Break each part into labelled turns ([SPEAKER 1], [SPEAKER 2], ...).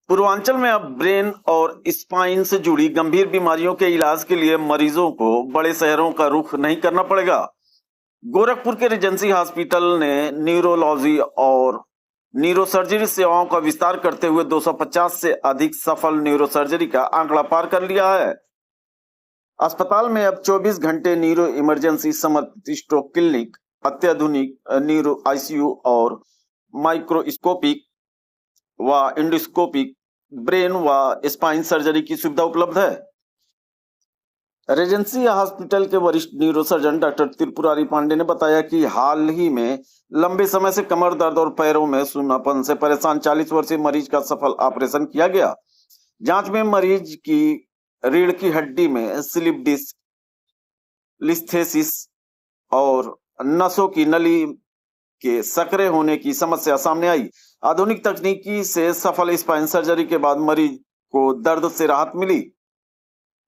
[SPEAKER 1] पूर्वांचल में अब ब्रेन और स्पाइन से जुड़ी गंभीर बीमारियों के इलाज के लिए मरीजों को बड़े शहरों का रुख नहीं करना पड़ेगा। गोरखपुर के रीजेंसी हॉस्पिटल ने न्यूरोलॉजी और न्यूरोसर्जरी सेवाओं का विस्तार करते हुए 250 से अधिक सफल न्यूरोसर्जरी का आंकड़ा पार कर लिया है। अस्पताल में अब 24 घंटे न्यूरो इमरजेंसी समर्पित स्ट्रोक क्लिनिक, अत्याधुनिक न्यूरो आईसीयू और माइक्रोस्कोपिक व इंडोस्कोपिक ब्रेन व स्पाइन सर्जरी की सुविधा उपलब्ध है। रेजेंसी हॉस्पिटल के वरिष्ठ न्यूरोसर्जन डॉक्टर त्रिपुरारी पांडे ने बताया कि हाल ही में लंबे समय से कमर दर्द और पैरों में सूनापन से परेशान 40 वर्षीय मरीज का सफल ऑपरेशन किया गया। जांच में मरीज की रीढ़ की हड्डी में स्लिप डिस्क, लिस्थेसिस और नसों की नली के सकरे होने की समस्या सामने आई। आधुनिक तकनीकी से सफल स्पाइन सर्जरी के बाद मरीज को दर्द से राहत मिली।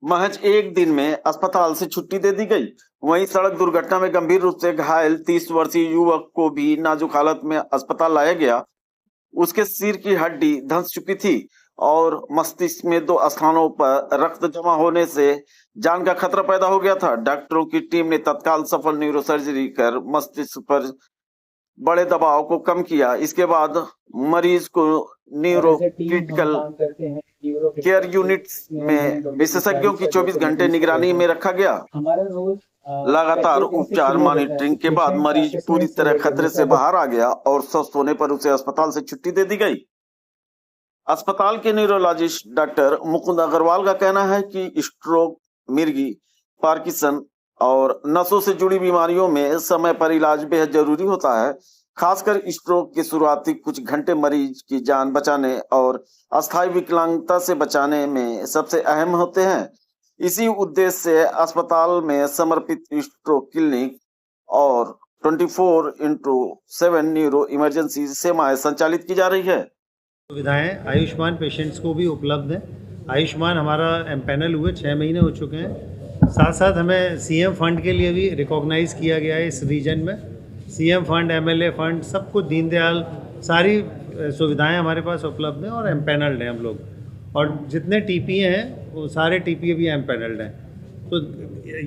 [SPEAKER 1] महज एक दिन में अस्पताल से छुट्टी दे दी गई। वहीं सड़क दुर्घटना में गंभीर रूप से घायल 30 वर्षीय युवक को भी नाजुक हालत में अस्पताल लाया गया। उसके सिर की हड्डी धंस चुकी थी और मस्तिष्क में 2 स्थानों पर रक्त जमा होने से जान का खतरा पैदा हो गया था। डॉक्टरों की टीम ने तत्काल सफल न्यूरोसर्जरी कर मस्तिष्क पर बड़े दबाव को कम किया। इसके बाद मरीज को न्यूरो क्रिटिकल केयर यूनिट्स में विशेषज्ञों की 24 घंटे निगरानी में रखा गया। लगातार उपचार मॉनिटरिंग के बाद मरीज पूरी तरह खतरे से बाहर आ गया और स्वस्थ होने पर उसे अस्पताल से छुट्टी दे दी गई। अस्पताल के न्यूरोलॉजिस्ट डॉक्टर मुकुंद अग्रवाल का कहना है कि स्ट्रोक, मिर्गी, पार्किंसन और नसों से जुड़ी बीमारियों में समय पर इलाज बेहद जरूरी होता है। खासकर स्ट्रोक के शुरुआती कुछ घंटे मरीज की जान बचाने और अस्थायी विकलांगता से बचाने में सबसे अहम होते हैं। इसी उद्देश्य से अस्पताल में समर्पित स्ट्रोक क्लिनिक और 24/7 न्यूरो इमरजेंसी सेवाएं संचालित की जा रही है।
[SPEAKER 2] सुविधाएं आयुष्मान पेशेंट्स को भी उपलब्ध है। आयुष्मान हमारा एम्पैनल हुए 6 महीने हो चुके हैं। साथ साथ हमें सीएम फंड के लिए भी रिकॉग्नाइज़ किया गया है। इस रीजन में सीएम फंड, एमएलए फंड, सब कुछ, दीनदयाल, सारी सुविधाएं हमारे पास उपलब्ध हैं और एम्पैनल्ड हैं हम लोग। और जितने टीपीए हैं वो सारे टीपीए भी एम्पैनल्ड हैं। तो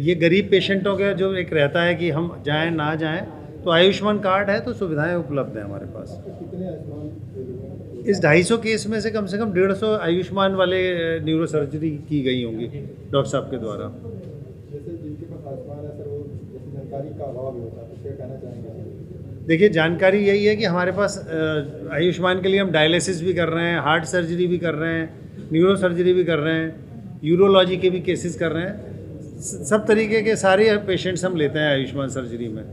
[SPEAKER 2] ये गरीब पेशेंटों का जो एक रहता है कि हम जाएं ना जाएं, तो आयुष्मान कार्ड है तो सुविधाएं उपलब्ध हैं हमारे पास। इस 250 केस में से कम 150 आयुष्मान वाले न्यूरो सर्जरी की गई होंगी डॉक्टर साहब के द्वारा।
[SPEAKER 3] जैसे जिनके पास आयुष्मान है सर, वो जानकारी का अभाव भी होता है, तो क्या कहना चाहेंगे?
[SPEAKER 2] देखिए, जानकारी यही है कि हमारे पास आयुष्मान के लिए हम डायलिसिस भी कर रहे हैं, हार्ट सर्जरी भी कर रहे हैं, न्यूरो सर्जरी भी कर रहे हैं, यूरोलॉजी के भी केसेस कर रहे हैं। सब तरीके के सारे पेशेंट्स हम लेते हैं आयुष्मान सर्जरी में।